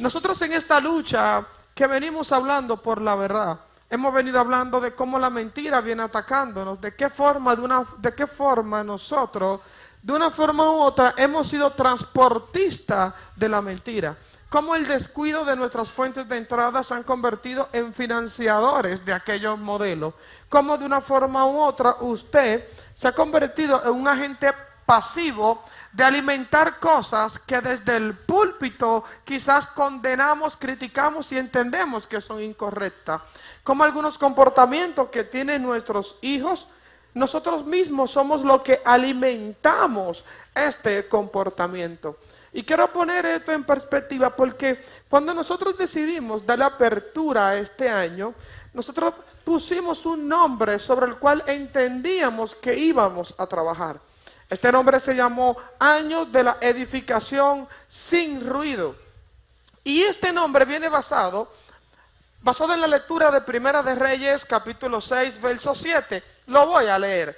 Nosotros en esta lucha que venimos hablando por la verdad, hemos venido hablando de cómo la mentira viene atacándonos, de qué forma nosotros, de una forma u otra, hemos sido transportistas de la mentira. Cómo el descuido de nuestras fuentes de entrada se han convertido en financiadores de aquellos modelos. Cómo de una forma u otra usted se ha convertido en un agente pasivo de alimentar cosas que desde el púlpito quizás condenamos, criticamos y entendemos que son incorrectas. Como algunos comportamientos que tienen nuestros hijos, nosotros mismos somos los que alimentamos este comportamiento. Y quiero poner esto en perspectiva porque cuando nosotros decidimos darle apertura a este año, nosotros pusimos un nombre sobre el cual entendíamos que íbamos a trabajar. Este nombre se llamó Años de la Edificación Sin Ruido. Y este nombre viene basado en la lectura de Primera de Reyes, capítulo 6, verso 7. Lo voy a leer.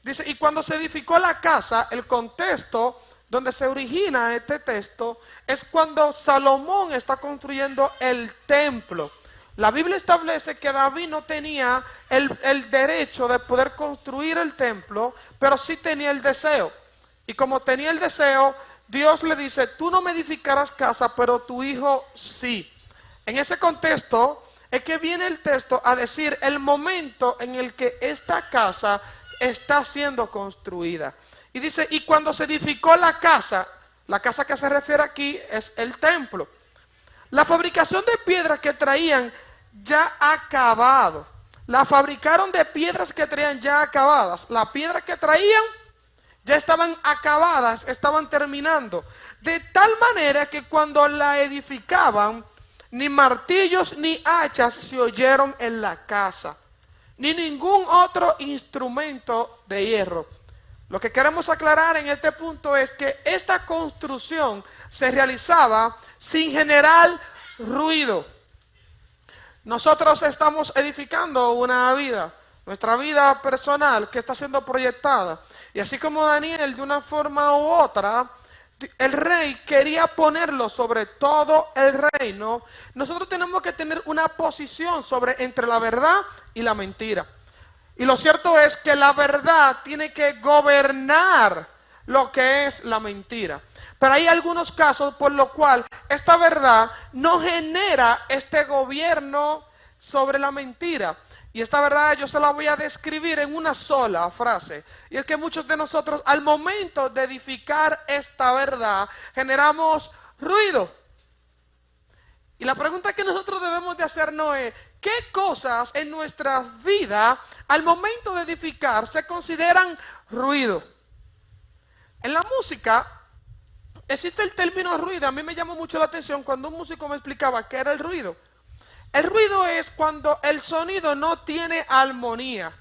Dice, y cuando se edificó la casa, el contexto donde se origina este texto es cuando Salomón está construyendo el templo. La Biblia establece que David no tenía el derecho de poder construir el templo, pero sí tenía el deseo. Y como tenía el deseo, Dios le dice, tú no me edificarás casa, pero tu hijo sí. En ese contexto es que viene el texto a decir el momento en el que esta casa está siendo construida. Y dice, y cuando se edificó la casa que se refiere aquí es el templo. La fabricación de piedras que traían ya acabado. La fabricaron de piedras que traían ya acabadas. Las piedras que traían ya estaban acabadas, estaban terminando. De tal manera que cuando la edificaban, ni martillos ni hachas se oyeron en la casa, ni ningún otro instrumento de hierro. Lo que queremos aclarar en este punto es que esta construcción se realizaba sin generar ruido. Nosotros estamos edificando una vida, nuestra vida personal que está siendo proyectada. Y así como Daniel de una forma u otra, el rey quería ponerlo sobre todo el reino, nosotros tenemos que tener una posición entre la verdad y la mentira. Y lo cierto es que la verdad tiene que gobernar lo que es la mentira. Pero hay algunos casos por los cuales esta verdad no genera este gobierno sobre la mentira. Y esta verdad yo se la voy a describir en una sola frase. Y es que muchos de nosotros al momento de edificar esta verdad generamos ruido. Y la pregunta que nosotros debemos de hacernos es, ¿qué cosas en nuestras vidas al momento de edificar se consideran ruido? En la música existe el término ruido. A mí me llamó mucho la atención cuando un músico me explicaba qué era el ruido. El ruido es cuando el sonido no tiene armonía.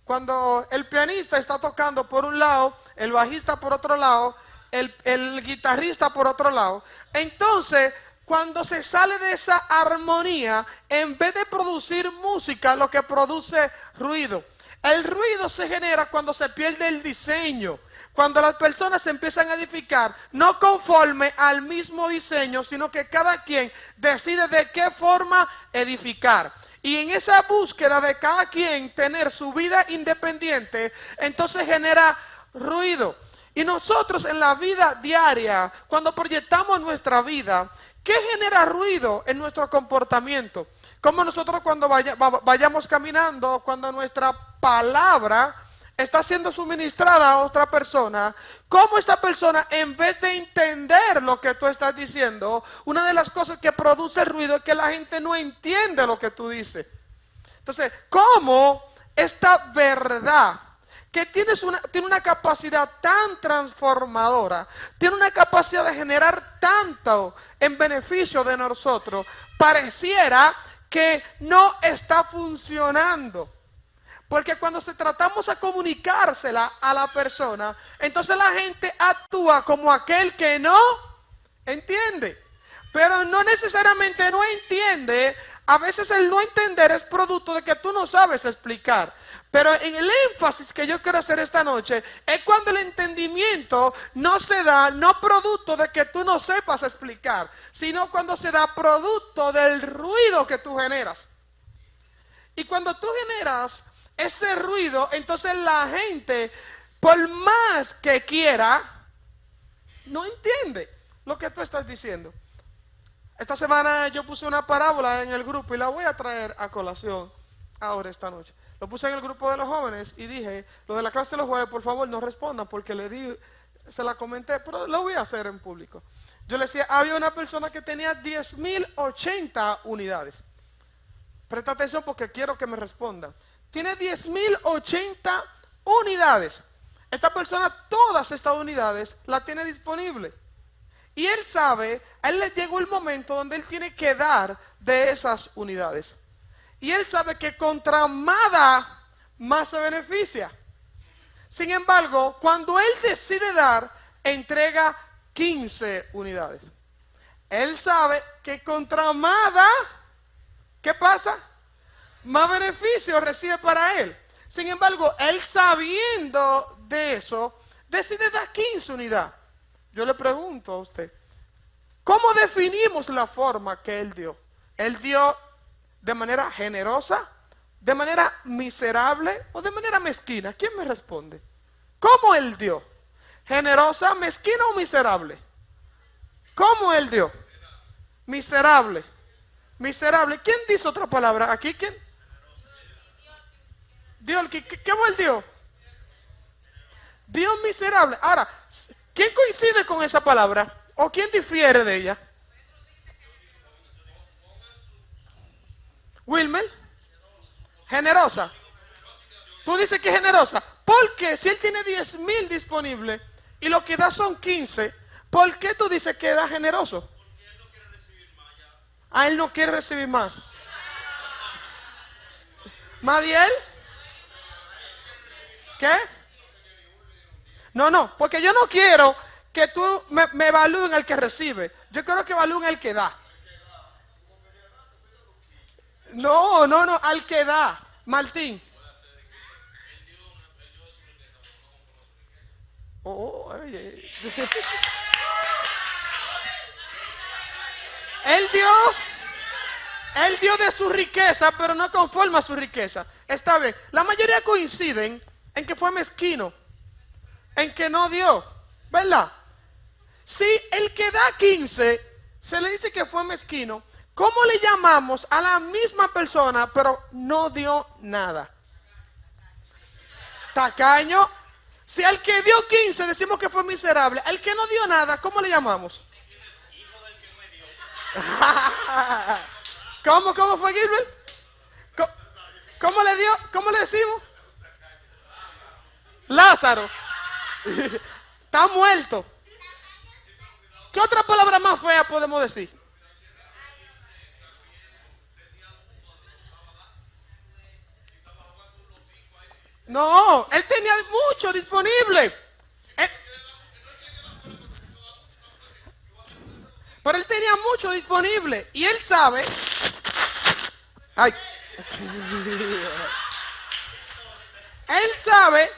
Cuando el pianista está tocando por un lado, el bajista por otro lado, el guitarrista por otro lado. Entonces, cuando se sale de esa armonía, en vez de producir música, lo que produce ruido. El ruido se genera cuando se pierde el diseño. Cuando las personas se empiezan a edificar, no conforme al mismo diseño, sino que cada quien decide de qué forma edificar. Y en esa búsqueda de cada quien tener su vida independiente, entonces genera ruido. Y nosotros en la vida diaria, cuando proyectamos nuestra vida, ¿qué genera ruido en nuestro comportamiento? Como nosotros cuando vayamos caminando, cuando nuestra palabra está siendo suministrada a otra persona, cómo esta persona, en vez de entender lo que tú estás diciendo, una de las cosas que produce ruido es que la gente no entiende lo que tú dices. Entonces, ¿cómo esta verdad que tiene una capacidad tan transformadora, tiene una capacidad de generar tanto en beneficio de nosotros, pareciera que no está funcionando? Porque cuando tratamos a comunicársela a la persona, entonces la gente actúa como aquel que no entiende. Pero no necesariamente no entiende. A veces el no entender es producto de que tú no sabes explicar. Pero en el énfasis que yo quiero hacer esta noche es cuando el entendimiento no se da, no producto de que tú no sepas explicar, sino cuando se da producto del ruido que tú generas. Y cuando tú generas ese ruido, entonces la gente, por más que quiera, no entiende lo que tú estás diciendo. Esta semana yo puse una parábola en el grupo y la voy a traer a colación ahora esta noche. Lo puse en el grupo de los jóvenes y dije, lo de la clase de los jueves, por favor no respondan porque se la comenté, pero lo voy a hacer en público. Yo le decía, había una persona que tenía 10.080 unidades. Presta atención porque quiero que me respondan. Tiene 10.080 unidades. Esta persona, todas estas unidades, las tiene disponibles. Y él sabe, a él le llegó el momento donde él tiene que dar de esas unidades. Y él sabe que contra más da, más se beneficia. Sin embargo, cuando él decide dar, entrega 15 unidades. Él sabe que contra más da, ¿qué pasa? Más beneficio recibe para él. Sin embargo, él sabiendo de eso, decide dar 15 unidades. Yo le pregunto a usted, ¿cómo definimos la forma que él dio? Él dio de manera generosa, de manera miserable o de manera mezquina. ¿Quién me responde? ¿Cómo él dio? ¿Generosa, mezquina o miserable? ¿Cómo él dio? Miserable. Miserable. ¿Quién dice otra palabra? ¿Aquí quién? Dio, ¿qué él dio? Dio miserable. Ahora, ¿quién coincide con esa palabra? ¿O quién difiere de ella? Wilmer, generosa. Tú dices que es generosa. Porque si él tiene 10.000 disponibles y lo que da son 15, ¿por qué tú dices que da generoso? Ah, él no quiere recibir más. ¿Madiel? ¿Qué? No, porque yo no quiero que tú me evalúen el que recibe. Yo quiero que evalúen el que da. No, al que da. Martín. Oh, oye. Él dio de su riqueza, pero no conforme a su riqueza. Está bien. La mayoría coinciden en que fue mezquino, en que no dio, ¿verdad? Si el que da 15 se le dice que fue mezquino, ¿cómo le llamamos a la misma persona pero no dio nada? Tacaño. Si al que dio 15 decimos que fue miserable, al que no dio nada, ¿cómo le llamamos? ¿Cómo fue, Gilbert? ¿Cómo le dio? ¿Cómo le decimos? Lázaro. Está muerto. ¿Qué otra palabra más fea podemos decir? No, él tenía mucho disponible. Pero él tenía mucho disponible. Y él sabe. Ay. Él sabe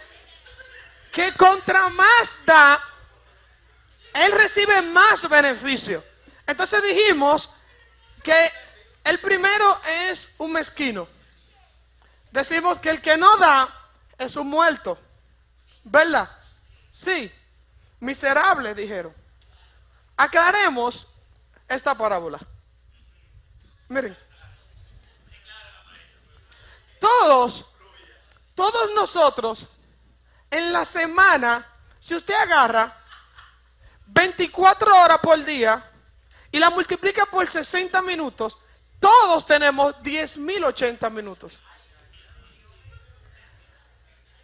que contra más da, él recibe más beneficio. Entonces dijimos que el primero es un mezquino. Decimos que el que no da es un muerto. ¿Verdad? Sí. Miserable, dijeron. Aclaremos esta parábola. Miren. Todos nosotros, en la semana, si usted agarra 24 horas por día y la multiplica por 60 minutos, todos tenemos 10.080 minutos.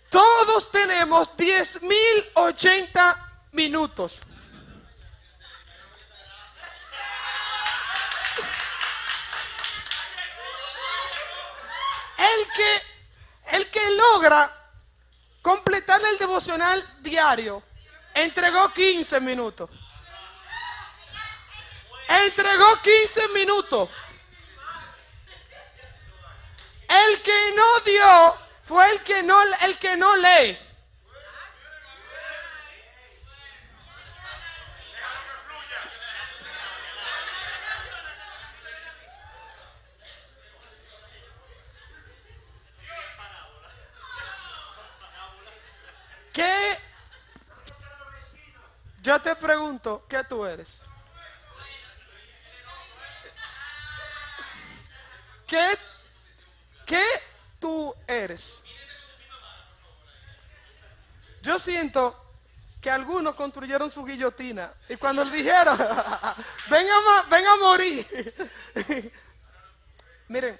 Todos tenemos 10.080 minutos. El que logra completar el devocional diario entregó 15 minutos. Entregó 15 minutos. El que no dio fue el que no lee. ¿Qué? Yo te pregunto, ¿qué tú eres? ¿Qué tú eres? Yo siento que algunos construyeron su guillotina y cuando le dijeron, ven a morir. Miren,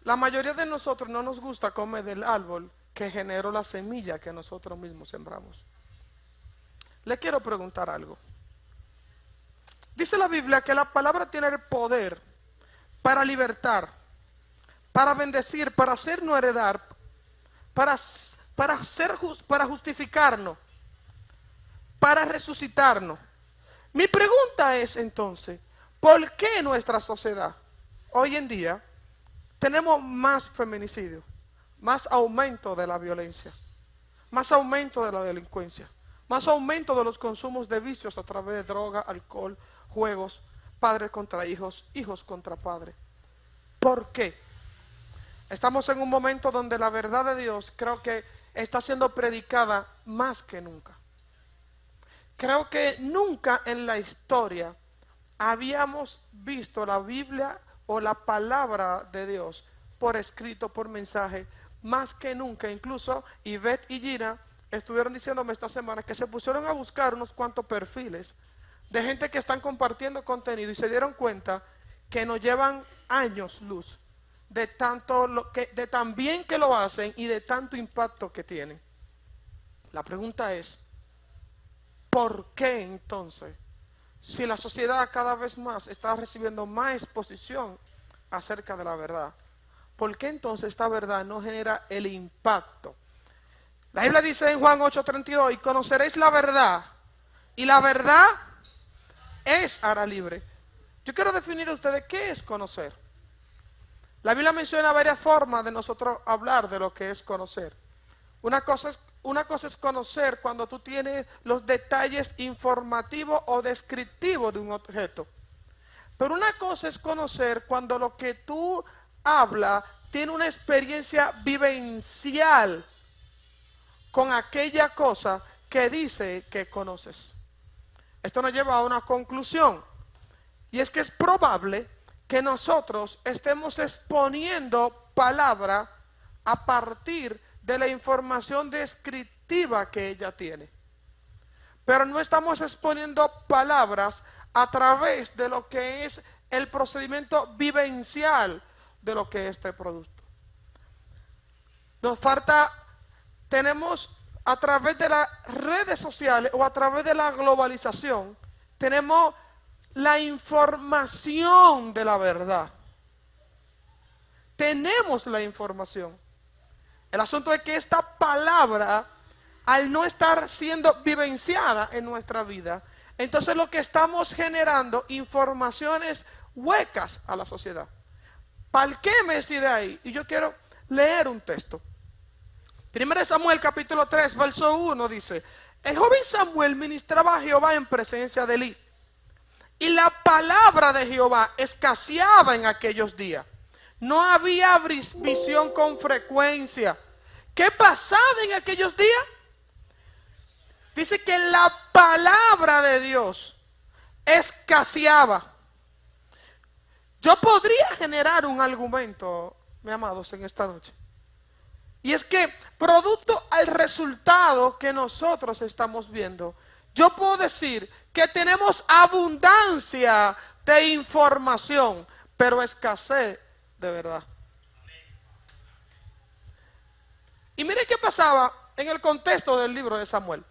la mayoría de nosotros no nos gusta comer del árbol que generó la semilla que nosotros mismos sembramos. Le quiero preguntar algo. Dice la Biblia que la palabra tiene el poder para libertar, para bendecir, para hacernos heredar, para justificarnos, para resucitarnos. Mi pregunta es entonces, ¿por qué nuestra sociedad hoy en día tenemos más feminicidio, más aumento de la violencia, más aumento de la delincuencia, más aumento de los consumos de vicios a través de droga, alcohol, juegos, padres contra hijos, hijos contra padres? ¿Por qué? Estamos en un momento donde la verdad de Dios creo que está siendo predicada más que nunca. Creo que nunca en la historia habíamos visto la Biblia o la palabra de Dios por escrito, por mensaje, más que nunca. Incluso Ivette y Gina estuvieron diciéndome esta semana que se pusieron a buscar unos cuantos perfiles de gente que están compartiendo contenido y se dieron cuenta que nos llevan años luz de de tan bien que lo hacen y de tanto impacto que tienen. La pregunta es, ¿por qué entonces, si la sociedad cada vez más está recibiendo más exposición acerca de la verdad, por qué entonces esta verdad no genera el impacto? La Biblia dice en Juan 8:32, y conoceréis la verdad, y la verdad es hará libre. Yo quiero definir a ustedes qué es conocer. La Biblia menciona varias formas de nosotros hablar de lo que es conocer. Una cosa es conocer cuando tú tienes los detalles informativos o descriptivos de un objeto. Pero una cosa es conocer cuando lo que tú hablas tiene una experiencia vivencial con aquella cosa que dice que conoces. Esto nos lleva a una conclusión, y es que es probable que nosotros estemos exponiendo palabra a partir de la información descriptiva que ella tiene, pero no estamos exponiendo palabras a través de lo que es el procedimiento vivencial de lo que es este producto. Nos falta, tenemos a través de las redes sociales o a través de la globalización, tenemos la información de la verdad. Tenemos la información. El asunto es que esta palabra, al no estar siendo vivenciada en nuestra vida, entonces lo que estamos generando informaciones huecas a la sociedad. ¿Para qué me decide ahí? Y yo quiero leer un texto. 1 Samuel capítulo 3, verso 1 dice: el joven Samuel ministraba a Jehová en presencia de Elí, y la palabra de Jehová escaseaba en aquellos días. No había visión con frecuencia. ¿Qué pasaba en aquellos días? Dice que la palabra de Dios escaseaba. Yo podría generar un argumento, mis amados, en esta noche. Y es que, producto al resultado que nosotros estamos viendo, yo puedo decir que tenemos abundancia de información, pero escasez de verdad. Y mire qué pasaba en el contexto del libro de Samuel.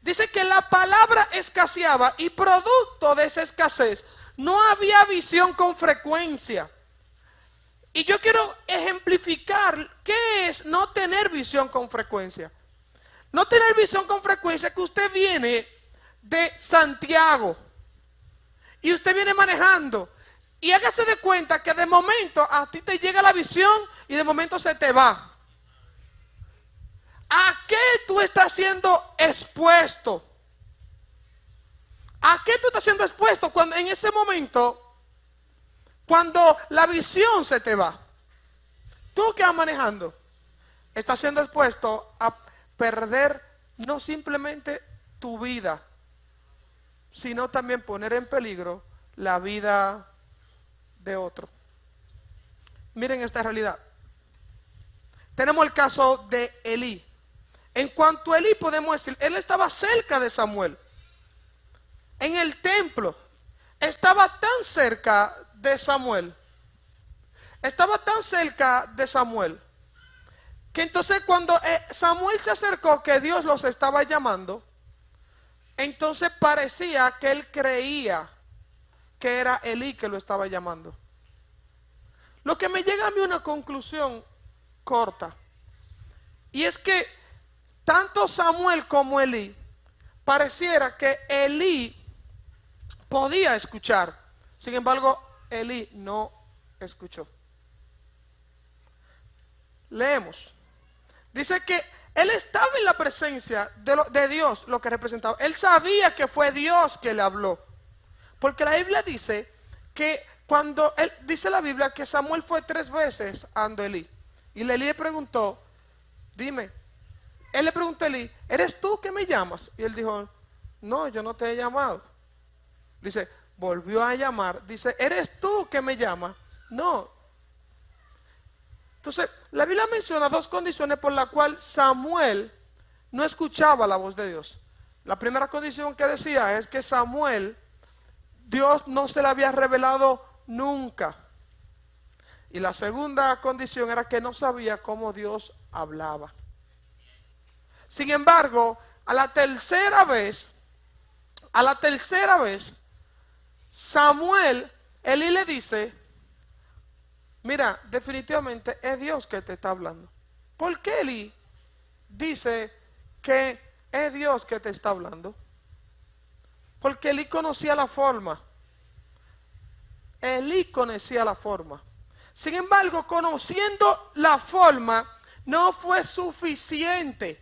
Dice que la palabra escaseaba y producto de esa escasez no había visión con frecuencia. Y yo quiero ejemplificar qué es no tener visión con frecuencia. No tener visión con frecuencia que usted viene de Santiago y usted viene manejando y hágase de cuenta que de momento a ti te llega la visión y de momento se te va. ¿A qué tú estás siendo expuesto? ¿A qué tú estás siendo expuesto cuando en ese momento, cuando la visión se te va? Tú que vas manejando, estás siendo expuesto a perder no simplemente tu vida, sino también poner en peligro la vida de otro. Miren esta realidad. Tenemos el caso de Elí. En cuanto a Elí podemos decir, él estaba cerca de Samuel. En el templo. Estaba tan cerca de Samuel. Estaba tan cerca de Samuel. Que entonces cuando Samuel se acercó, que Dios los estaba llamando, entonces parecía que él creía que era Elí que lo estaba llamando. Lo que me llega a mí una conclusión corta. Y es que tanto Samuel como Elí, pareciera que Elí podía escuchar. Sin embargo, Elí no escuchó. Leemos. Dice que él estaba en la presencia de Dios, lo que representaba. Él sabía que fue Dios que le habló. Porque la Biblia dice que cuando dice la Biblia que Samuel fue 3 veces ante Elí. Y Elí le preguntó, dime, él le preguntó a Elí, ¿eres tú que me llamas? Y él dijo, no, yo no te he llamado. Dice, volvió a llamar, dice, ¿eres tú que me llamas? No. Entonces, la Biblia menciona 2 condiciones por las cuales Samuel no escuchaba la voz de Dios. La primera condición que decía es que Samuel, Dios no se le había revelado nunca. Y la segunda condición era que no sabía cómo Dios hablaba. Sin embargo, a la tercera vez, Samuel, Elí le dice, mira, definitivamente es Dios que te está hablando. ¿Por qué Elí dice que es Dios que te está hablando? Porque Elí conocía la forma. Elí conocía la forma. Sin embargo, conociendo la forma, no fue suficiente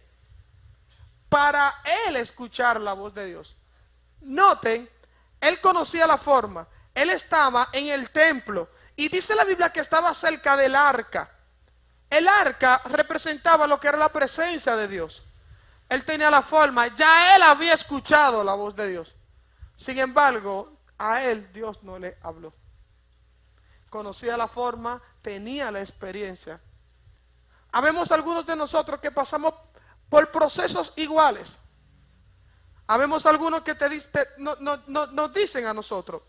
para él escuchar la voz de Dios. Noten, él conocía la forma. Él estaba en el templo. Y dice la Biblia que estaba cerca del arca. El arca representaba lo que era la presencia de Dios. Él tenía la forma. Ya él había escuchado la voz de Dios. Sin embargo, a él Dios no le habló. Conocía la forma, tenía la experiencia. Habemos algunos de nosotros que pasamos por procesos iguales. Habemos algunos que nos dicen a nosotros.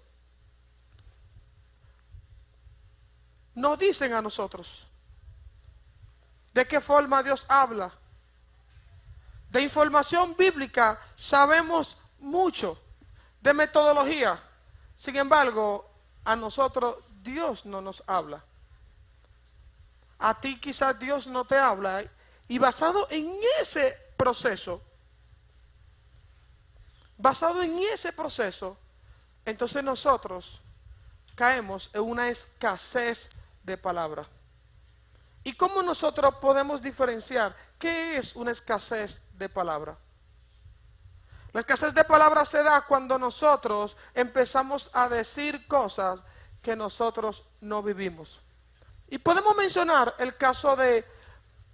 Nos dicen a nosotros de qué forma Dios habla. De información bíblica sabemos mucho, de metodología. Sin embargo, a nosotros Dios no nos habla. A ti quizás Dios no te habla. Y basado en ese proceso, entonces nosotros caemos en una escasez de palabra. ¿Y cómo nosotros podemos diferenciar qué es una escasez de palabra? La escasez de palabra se da cuando nosotros empezamos a decir cosas que nosotros no vivimos. Y podemos mencionar el caso de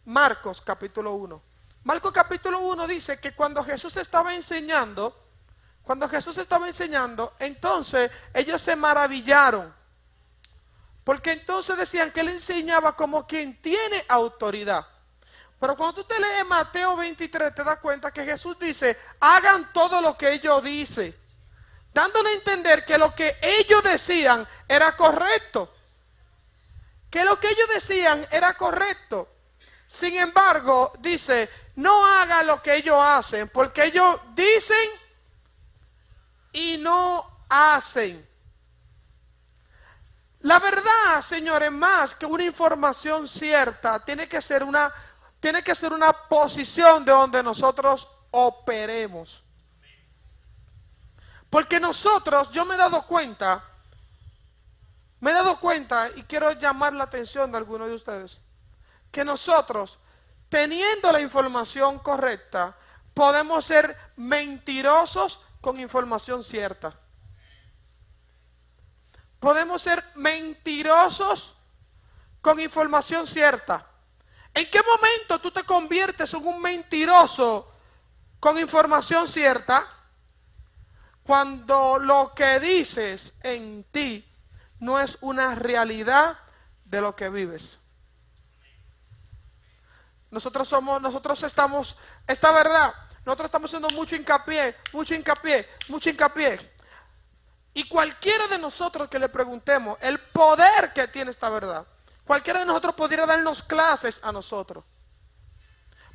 Marcos capítulo 1. Marcos capítulo 1 dice que cuando Jesús estaba enseñando, entonces ellos se maravillaron. Porque entonces decían que él enseñaba como quien tiene autoridad. Pero cuando tú te lees Mateo 23, te das cuenta que Jesús dice, hagan todo lo que ellos dicen. Dándole a entender que lo que ellos decían era correcto. Que lo que ellos decían era correcto. Sin embargo, dice, no hagan lo que ellos hacen, porque ellos dicen y no hacen. La verdad, señores, más que una información cierta, tiene que ser una posición de donde nosotros operemos. Porque nosotros, yo me he dado cuenta, y quiero llamar la atención de algunos de ustedes, que nosotros teniendo la información correcta, podemos ser mentirosos con información cierta. Podemos ser mentirosos con información cierta. ¿En qué momento tú te conviertes en un mentiroso con información cierta? Cuando lo que dices en ti no es una realidad de lo que vives. Nosotros estamos, esta verdad, nosotros estamos haciendo mucho hincapié. Y cualquiera de nosotros que le preguntemos el poder que tiene esta verdad, cualquiera de nosotros pudiera darnos clases a nosotros.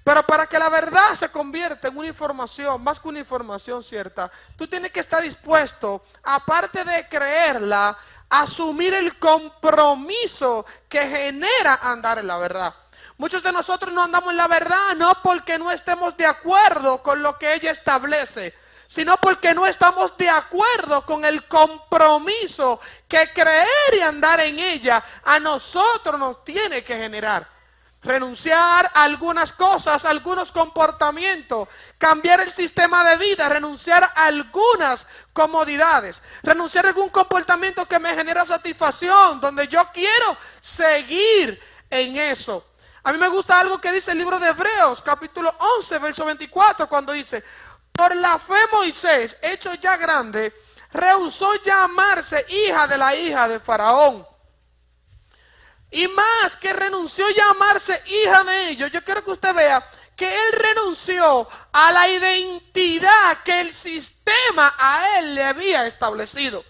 Pero para que la verdad se convierta en una información, más que una información cierta, tú tienes que estar dispuesto, aparte de creerla, a asumir el compromiso que genera andar en la verdad. Muchos de nosotros no andamos en la verdad, no porque no estemos de acuerdo con lo que ella establece, sino porque no estamos de acuerdo con el compromiso que creer y andar en ella a nosotros nos tiene que generar. Renunciar a algunas cosas, a algunos comportamientos, cambiar el sistema de vida, renunciar a algunas comodidades, renunciar a algún comportamiento que me genera satisfacción, donde yo quiero seguir en eso. A mí me gusta algo que dice el libro de Hebreos, capítulo 11, verso 24, cuando dice: por la fe Moisés, hecho ya grande, rehusó llamarse hija de Faraón. Y más que renunció a llamarse hija de ellos, yo quiero que usted vea que él renunció a la identidad que el sistema a él le había establecido.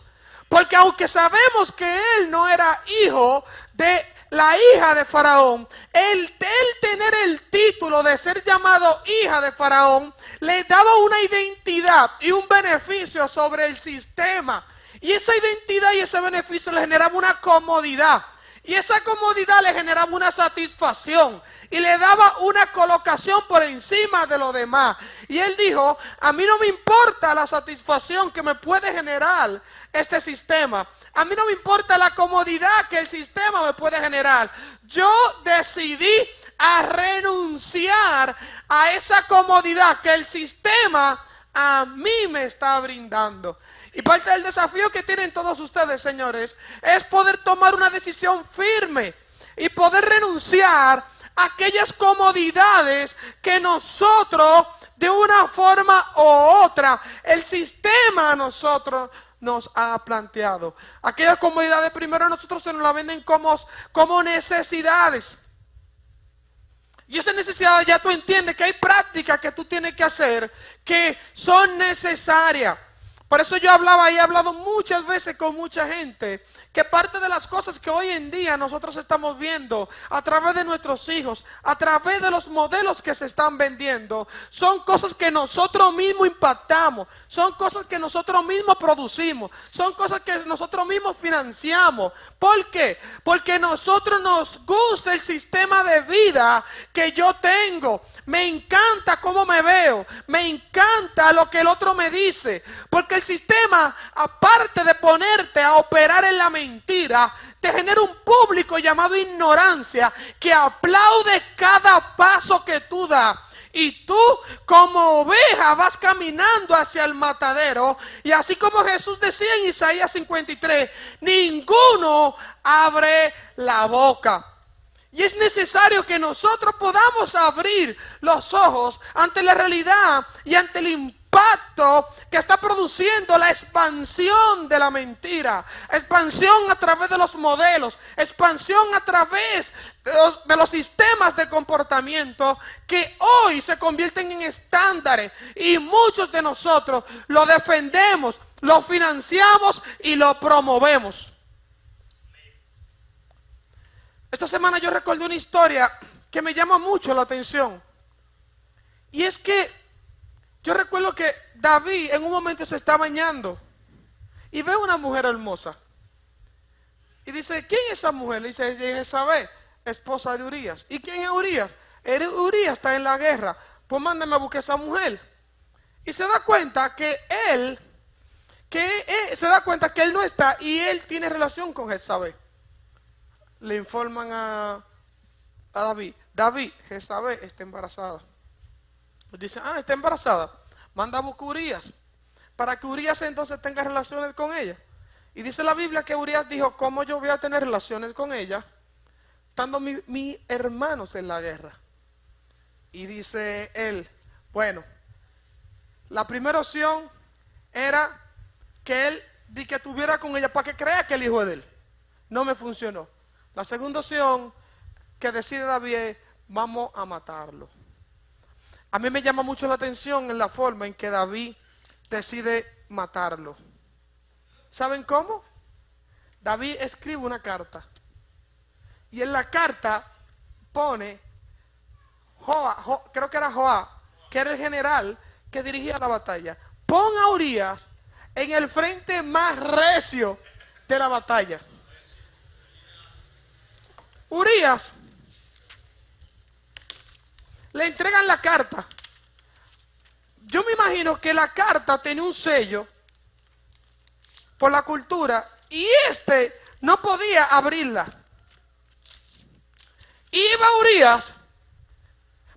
Porque aunque sabemos que él no era hijo de la hija de Faraón, el tener el título de ser llamado hija de Faraón le daba una identidad y un beneficio sobre el sistema. Y esa identidad y ese beneficio le generaba una comodidad. Y esa comodidad le generaba una satisfacción y le daba una colocación por encima de lo demás. Y él dijo: a mí no me importa la satisfacción que me puede generar este sistema. A mí no me importa la comodidad que el sistema me puede generar. Yo decidí a renunciar a esa comodidad que el sistema a mí me está brindando. Y parte del desafío que tienen todos ustedes, señores, es poder tomar una decisión firme y poder renunciar a aquellas comodidades que nosotros, de una forma u otra, el sistema a nosotros nos ha planteado. Aquellas comodidades primero nosotros se nos la venden como necesidades. Y esas necesidades ya tú entiendes que hay prácticas que tú tienes que hacer que son necesarias. Por eso yo hablaba y he hablado muchas veces con mucha gente que parte de las cosas que hoy en día nosotros estamos viendo a través de nuestros hijos, a través de los modelos que se están vendiendo, son cosas que nosotros mismos impactamos, son cosas que nosotros mismos producimos, son cosas que nosotros mismos financiamos. ¿Por qué? Porque a nosotros nos gusta el sistema de vida que yo tengo. Me encanta cómo me veo, me encanta lo que el otro me dice, porque el sistema, aparte de ponerte a operar en la mentira, te genera un público llamado ignorancia que aplaude cada paso que tú das. Y tú como oveja vas caminando hacia el matadero, y así como Jesús decía en Isaías 53, ninguno abre la boca. Y es necesario que nosotros podamos abrir los ojos ante la realidad y ante el impacto que está produciendo la expansión de la mentira, expansión a través de los modelos, expansión a través de los sistemas de comportamiento que hoy se convierten en estándares, y muchos de nosotros lo defendemos, lo financiamos y lo promovemos. Esta semana yo recordé una historia que me llama mucho la atención. Y es que yo recuerdo que David en un momento se está bañando y ve una mujer hermosa. Y dice: ¿quién es esa mujer? Le dice: es Jezabel, esposa de Urías. ¿Y quién es Urías? Urías está en la guerra. Pues mándame a buscar a esa mujer. Y se da cuenta que él no está, y él tiene relación con Jezabel. Le informan a David: David, Jezabel está embarazada. Dice, está embarazada. Manda a buscar a Urías, para que Urías entonces tenga relaciones con ella. Y dice la Biblia que Urías dijo, ¿cómo yo voy a tener relaciones con ella estando mis hermanos en la guerra? Y dice él, bueno, la primera opción era que él que estuviera con ella para que crea que el hijo es de él. No me funcionó. La segunda opción que decide David es, vamos a matarlo. A mí me llama mucho la atención en la forma en que David decide matarlo. ¿Saben cómo? David escribe una carta. Y en la carta pone, creo que era Joab, que era el general que dirigía la batalla. Pon a Urías en el frente más recio de la batalla. Urías le entregan la carta. Yo me imagino que la carta tenía un sello por la cultura y no podía abrirla. Iba Urías,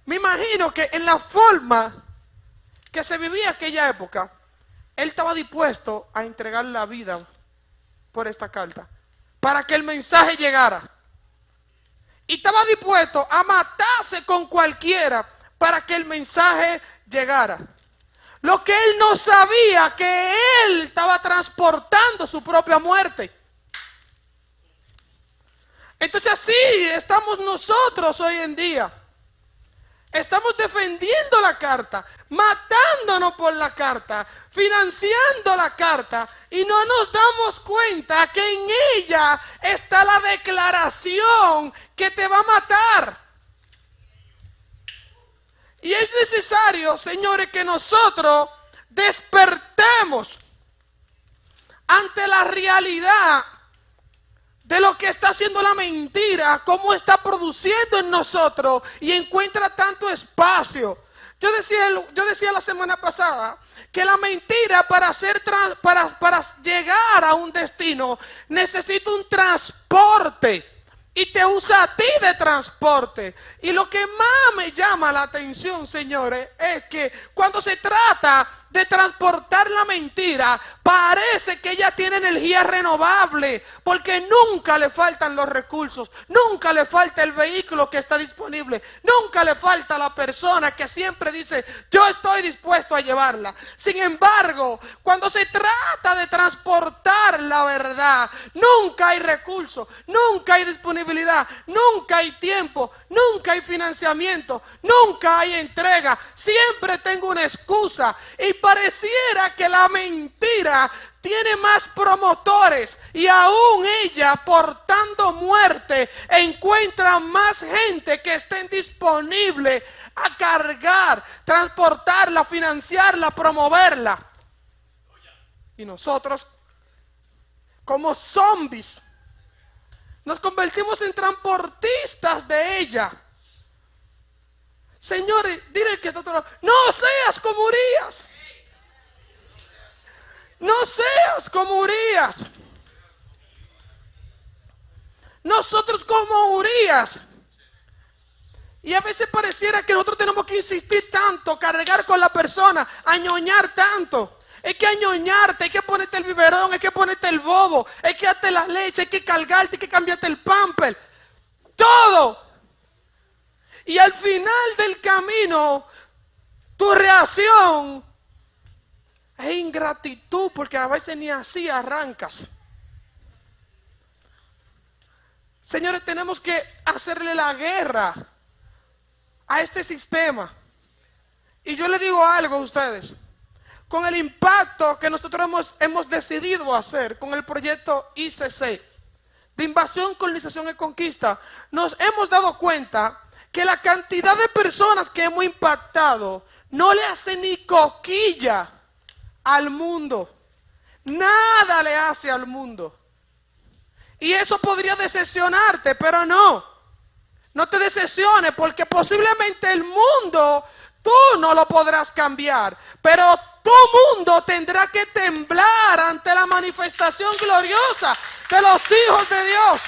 me imagino que en la forma que se vivía aquella época, él estaba dispuesto a entregar la vida por esta carta, para que el mensaje llegara. Y estaba dispuesto a matarse con cualquiera para que el mensaje llegara. Lo que él no sabía, que él estaba transportando su propia muerte. Entonces así estamos nosotros hoy en día. Estamos defendiendo la carta, matándonos por la carta, financiando la carta, y no nos damos cuenta que en ella está la declaración que te va a matar. Y es necesario, señores, que nosotros despertemos ante la realidad de lo que está haciendo la mentira, cómo está produciendo en nosotros y encuentra tanto espacio. Yo decía la semana pasada que la mentira para llegar a un destino necesita un transporte y te usa a ti de transporte. Y lo que más me llama la atención, señores, es que cuando se trata de transportar la mentira, parece que ella tiene energía renovable, porque nunca le faltan los recursos, nunca le falta el vehículo que está disponible, nunca le falta la persona que siempre dice, yo estoy dispuesto a llevarla. Sin embargo, cuando se trata de transportar la verdad, nunca hay recursos, nunca hay disponibilidad, nunca hay tiempo, nunca hay financiamiento, nunca hay entrega. Siempre tengo una excusa y pareciera que la mentira tiene más promotores, y aún ella, portando muerte, encuentra más gente que estén disponible a cargar, transportarla, financiarla, promoverla. Y nosotros, como zombies, nos convertimos en transportistas de ella. Señores, dile al que está a tu lado, no seas como Urías. No seas como Urías. Nosotros como Urías. Y a veces pareciera que nosotros tenemos que insistir tanto, cargar con la persona, añoñar tanto. Hay que añoñarte, hay que ponerte el biberón, hay que ponerte el bobo, hay que darte la leche, hay que cargarte, hay que cambiarte el pamper. Todo. Y al final del camino, tu reacción es ingratitud, porque a veces ni así arrancas. Señores, tenemos que hacerle la guerra a este sistema. Y yo le digo algo a ustedes. Con el impacto que nosotros hemos decidido hacer con el proyecto ICC, de invasión, colonización y conquista, nos hemos dado cuenta que la cantidad de personas que hemos impactado no le hace ni cosquilla al mundo. Nada le hace al mundo. Y eso podría decepcionarte, pero no. No te decepciones, porque posiblemente el mundo tú no lo podrás cambiar, pero tu mundo tendrá que temblar ante la manifestación gloriosa de los hijos de Dios.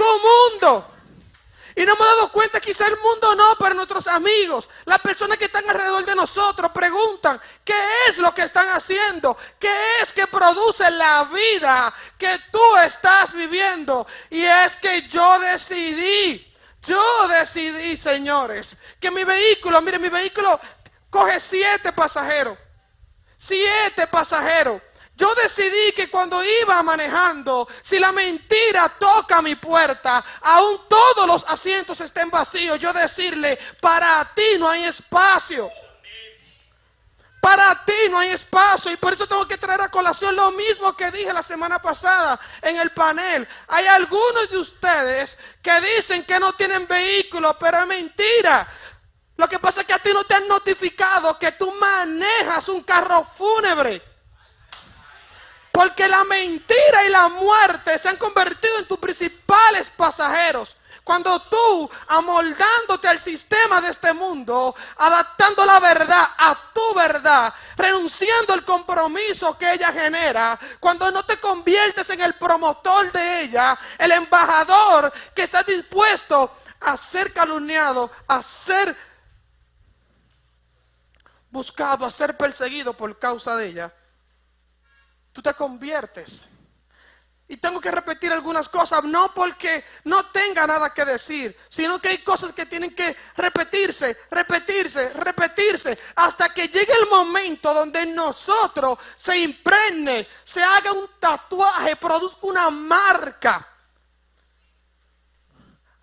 tu mundo. Y no hemos dado cuenta, quizá el mundo no, pero nuestros amigos, las personas que están alrededor de nosotros preguntan, ¿qué es lo que están haciendo? ¿Qué es que produce la vida que tú estás viviendo? Y es que yo decidí, señores, que mi vehículo, mire, mi vehículo coge 7 pasajeros. 7 pasajeros. Yo decidí que cuando iba manejando, si la mentira toca mi puerta, aún todos los asientos estén vacíos, yo decirle, para ti no hay espacio. Para ti no hay espacio. Y por eso tengo que traer a colación lo mismo que dije la semana pasada en el panel. Hay algunos de ustedes que dicen que no tienen vehículo, pero es mentira. Lo que pasa es que a ti no te han notificado que tú manejas un carro fúnebre. Porque la mentira y la muerte se han convertido en tus principales pasajeros. Cuando tú, amoldándote al sistema de este mundo, adaptando la verdad a tu verdad, renunciando al compromiso que ella genera, cuando no te conviertes en el promotor de ella, el embajador que está dispuesto a ser calumniado, a ser buscado, a ser perseguido por causa de ella, tú te conviertes. Y tengo que repetir algunas cosas, no porque no tenga nada que decir, sino que hay cosas que tienen que repetirse, hasta que llegue el momento donde en nosotros se impregne, se haga un tatuaje, produzca una marca.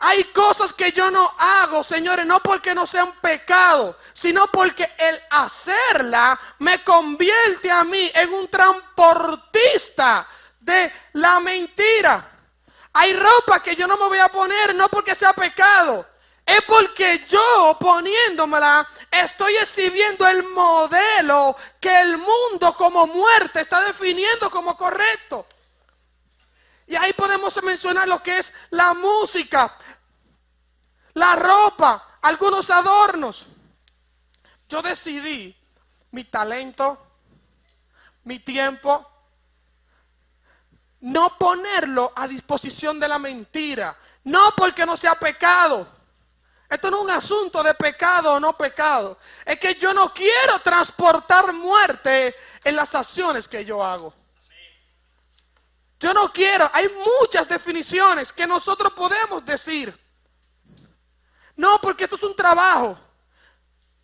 Hay cosas que yo no hago, señores, no porque no sean pecado, sino porque el hacerla me convierte a mí en un transportista de la mentira. Hay ropa que yo no me voy a poner, no porque sea pecado, es porque yo poniéndomela estoy exhibiendo el modelo que el mundo como muerte está definiendo como correcto. Y ahí podemos mencionar lo que es la música, la ropa, algunos adornos. Yo decidí mi talento, mi tiempo, no ponerlo a disposición de la mentira. No porque no sea pecado. Esto no es un asunto de pecado o no pecado. Es que yo no quiero transportar muerte en las acciones que yo hago. Yo no quiero. Hay muchas definiciones que nosotros podemos decir. No, porque esto es un trabajo.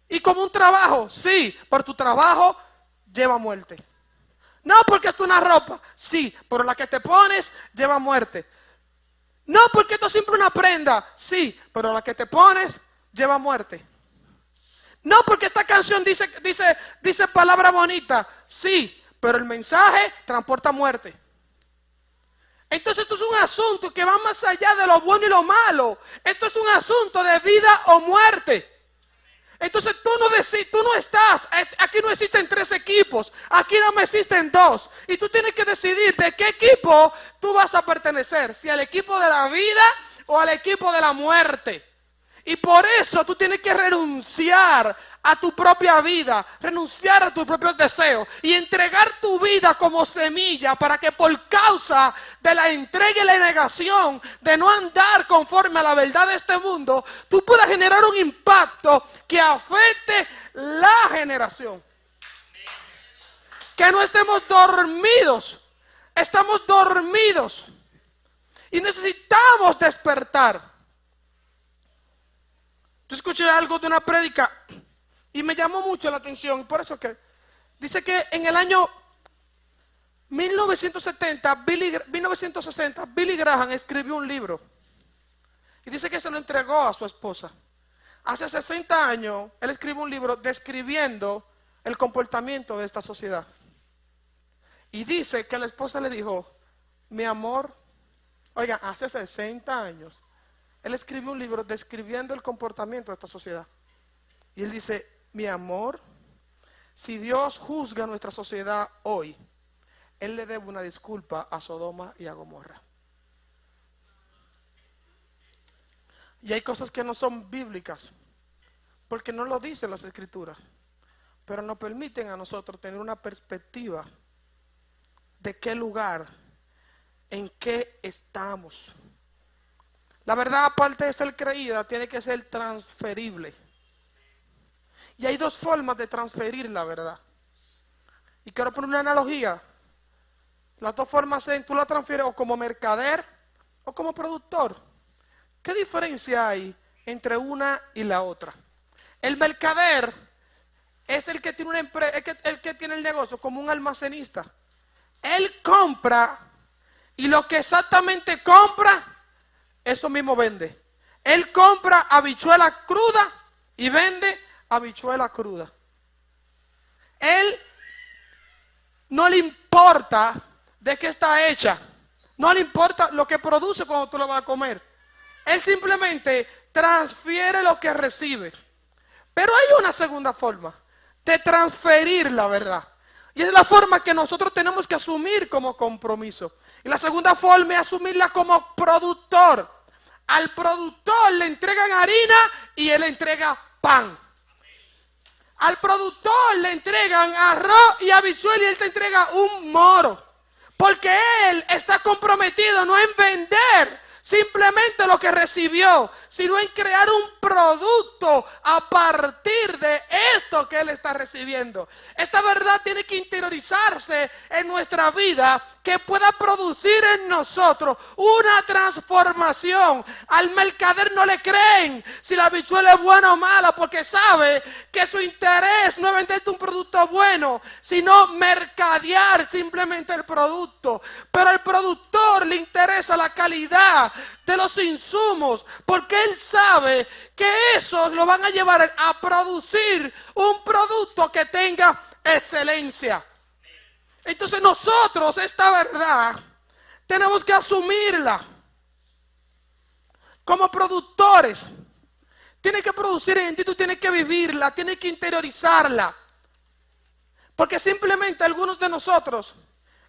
Y como un trabajo, sí, pero tu trabajo lleva muerte. No, porque esto es una ropa, sí, pero la que te pones lleva muerte. No, porque esto es siempre una prenda, sí, pero la que te pones lleva muerte. No, porque esta canción dice palabra bonita, sí, pero el mensaje transporta muerte. Entonces esto es un asunto que va más allá de lo bueno y lo malo. Esto es un asunto de vida o muerte. Entonces tú no estás, aquí no existen 3 equipos, aquí no existen 2. Y tú tienes que decidir de qué equipo tú vas a pertenecer, si al equipo de la vida o al equipo de la muerte. Y por eso tú tienes que renunciar a tu propia vida, renunciar a tus propios deseos y entregar tu vida como semilla para que por causa de la entrega y la negación de no andar conforme a la verdad de este mundo, tú puedas generar un impacto que afecte la generación. Que no estemos dormidos, estamos dormidos y necesitamos despertar. Yo escuché algo de una prédica y me llamó mucho la atención. Por eso que dice que en el año 1960, Billy Graham escribió un libro. Y dice que se lo entregó a su esposa. Hace 60 años, él escribió un libro describiendo el comportamiento de esta sociedad. Y dice que la esposa le dijo, mi amor, oigan, hace 60 años, él escribió un libro describiendo el comportamiento de esta sociedad. Y él dice, mi amor, si Dios juzga nuestra sociedad hoy, Él le debe una disculpa a Sodoma y a Gomorra. Y hay cosas que no son bíblicas, porque no lo dicen las escrituras, pero nos permiten a nosotros tener una perspectiva de qué lugar, en qué estamos, La verdad, aparte de ser creída, tiene que ser transferible. Y hay dos formas de transferir la verdad. Y quiero poner una analogía. Las dos formas son, tú la transfieres o como mercader o como productor. ¿Qué diferencia hay entre una y la otra? El mercader es el que tiene una empresa, el que tiene el negocio como un almacenista. Él compra y lo que exactamente compra, eso mismo vende. Él compra habichuela cruda y vende habichuela cruda. Él no le importa de qué está hecha. No le importa lo que produce cuando tú lo vas a comer. Él simplemente transfiere lo que recibe. Pero hay una segunda forma de transferir la verdad. Y es la forma que nosotros tenemos que asumir como compromiso. Y la segunda forma es asumirla como productor. Al productor le entregan harina y él le entrega pan. Al productor le entregan arroz y habichuela y él te entrega un moro. Porque él está comprometido no en vender simplemente lo que recibió, sino en crear un producto a partir de esto que él está recibiendo. Esta verdad tiene que interiorizarse en nuestra vida, que pueda producir en nosotros una transformación. Al mercader no le creen si la habichuela es buena o mala, porque sabe que su interés no es venderte un producto bueno, sino mercadear simplemente el producto. Pero al productor le interesa la calidad de los insumos, porque él sabe que esos lo van a llevar a producir un producto que tenga excelencia. Entonces nosotros esta verdad tenemos que asumirla como productores. Tienes que producir en ti, tú tienes que vivirla, tienes que interiorizarla. Porque simplemente algunos de nosotros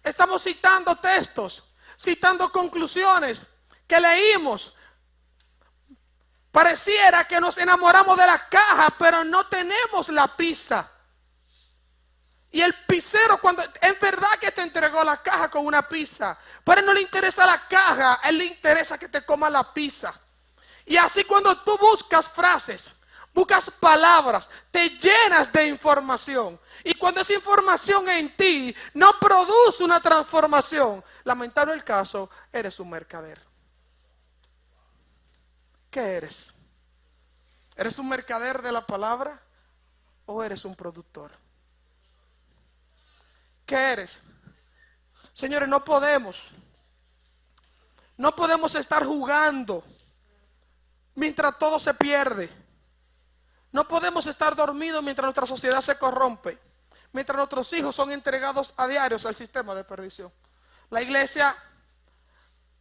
estamos citando textos, citando conclusiones que leímos. Pareciera que nos enamoramos de la caja, pero no tenemos la pizza. Y el pizzero, cuando es verdad que te entregó la caja con una pizza, pero a él no le interesa la caja, a él le interesa que te coma la pizza. Y así cuando tú buscas frases, buscas palabras, te llenas de información. Y cuando esa información en ti no produce una transformación, lamentable el caso, eres un mercader. ¿Qué eres? ¿Eres un mercader de la palabra o eres un productor? ¿Qué eres? Señores, no podemos estar jugando mientras todo se pierde. No podemos estar dormidos mientras nuestra sociedad se corrompe, mientras nuestros hijos son entregados a diarios al sistema de perdición. La iglesia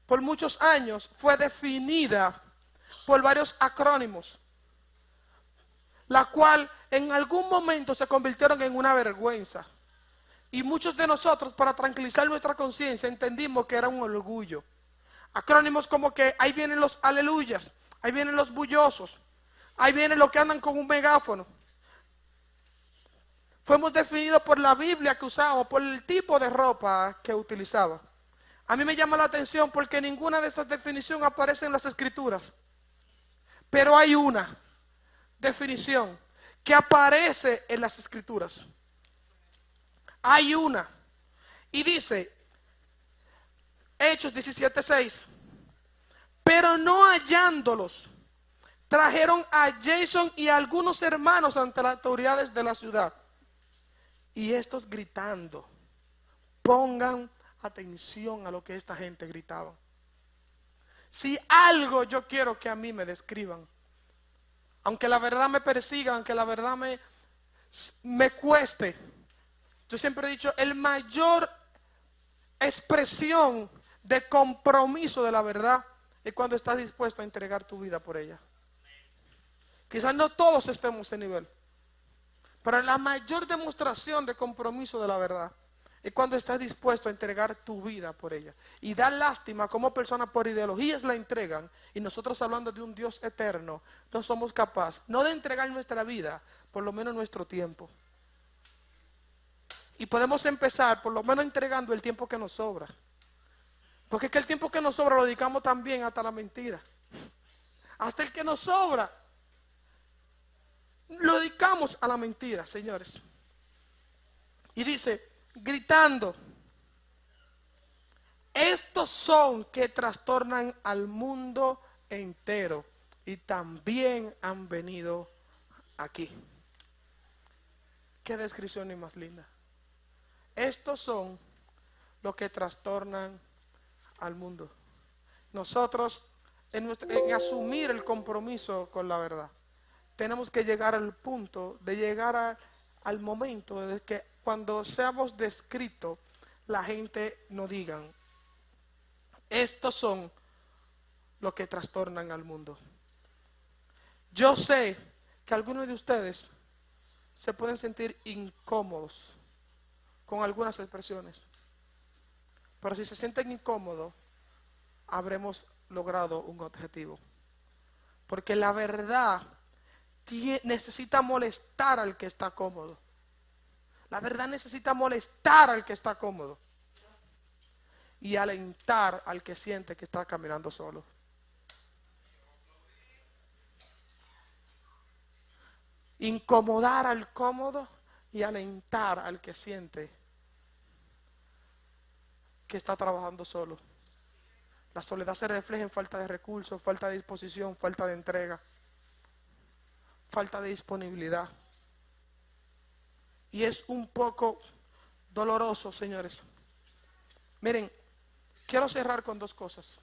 por muchos años fue definida por varios acrónimos, la cual en algún momento se convirtieron en una vergüenza. Y muchos de nosotros, para tranquilizar nuestra conciencia, entendimos que era un orgullo. Acrónimos como que ahí vienen los aleluyas, ahí vienen los bullosos, ahí vienen los que andan con un megáfono. Fuimos definidos por la Biblia que usábamos, por el tipo de ropa que utilizaba. A mí me llama la atención porque ninguna de estas definiciones aparece en las Escrituras. Pero hay una definición que aparece en las Escrituras. Hay una. Y dice, Hechos 17:6. Pero no hallándolos, trajeron a Jason y a algunos hermanos ante las autoridades de la ciudad. Y estos gritando, pongan atención a lo que esta gente gritaba. Si algo yo quiero que a mí me describan, aunque la verdad me persiga, aunque la verdad me cueste, yo siempre he dicho, el mayor expresión de compromiso de la verdad es cuando estás dispuesto a entregar tu vida por ella. Quizás no todos estemos en nivel, pero la mayor demostración de compromiso de la verdad es cuando estás dispuesto a entregar tu vida por ella. Y da lástima como personas por ideologías la entregan, y nosotros hablando de un Dios eterno no somos capaces, no de entregar nuestra vida, por lo menos nuestro tiempo. Y podemos empezar por lo menos entregando el tiempo que nos sobra. Porque es que el tiempo que nos sobra lo dedicamos también hasta la mentira. hasta el que nos sobra, lo dedicamos a la mentira, señores. Y dice, gritando, estos son que trastornan al mundo entero y también han venido aquí. Qué descripción ni más linda. Estos son los que trastornan al mundo. Nosotros, en asumir el compromiso con la verdad, tenemos que llegar al punto de llegar al momento de que cuando seamos descritos, la gente nos digan, estos son los que trastornan al mundo. Yo sé que algunos de ustedes se pueden sentir incómodos con algunas expresiones, pero si se sienten incómodos, habremos logrado un objetivo. Porque la verdad necesita molestar al que está cómodo. La verdad necesita molestar al que está cómodo y alentar al que siente que está caminando solo. Incomodar al cómodo y alentar al que siente que está trabajando solo. La soledad se refleja en falta de recursos, falta de disposición, falta de entrega, falta de disponibilidad. Y es un poco doloroso, señores. Miren, quiero cerrar con dos cosas.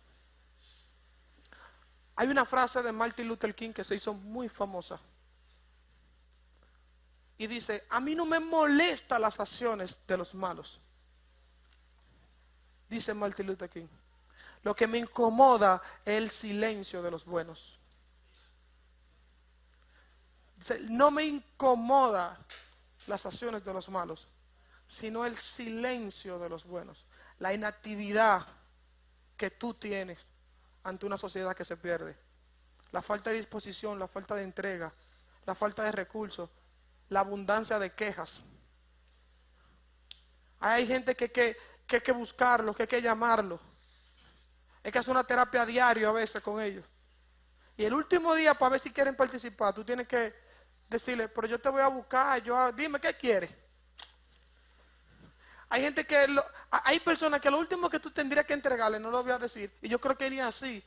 Hay una frase de Martin Luther King que se hizo muy famosa. Y dice, a mí no me molestan las acciones de los malos. Dice Martin Luther King. Lo que me incomoda es el silencio de los buenos. Dice, no me incomoda las acciones de los malos, sino el silencio de los buenos. La inactividad que tú tienes ante una sociedad que se pierde. La falta de disposición, la falta de entrega, la falta de recursos, la abundancia de quejas. Hay gente que hay que buscarlo, que hay que llamarlo. Hay que hacer una terapia diaria a veces con ellos. Y el último día, para ver si quieren participar, tú tienes que decirle, pero yo te voy a buscar, dime qué quieres. Hay gente hay personas que lo último que tú tendrías que entregarle no lo voy a decir. Y yo creo que ni así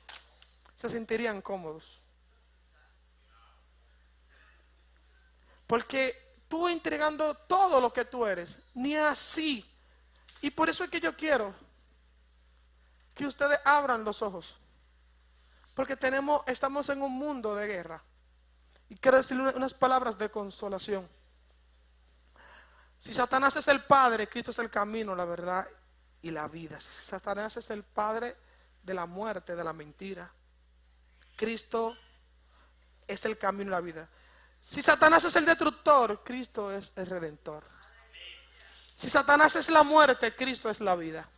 se sentirían cómodos. Porque tú entregando todo lo que tú eres, ni así. Y por eso es que yo quiero que ustedes abran los ojos. Porque estamos en un mundo de guerra. Y quiero decirle unas palabras de consolación. Si Satanás es el padre, Cristo es el camino, la verdad y la vida. Si Satanás es el padre de la muerte, de la mentira, Cristo es el camino y la vida. Si Satanás es el destructor, Cristo es el redentor. Si Satanás es la muerte, Cristo es la vida.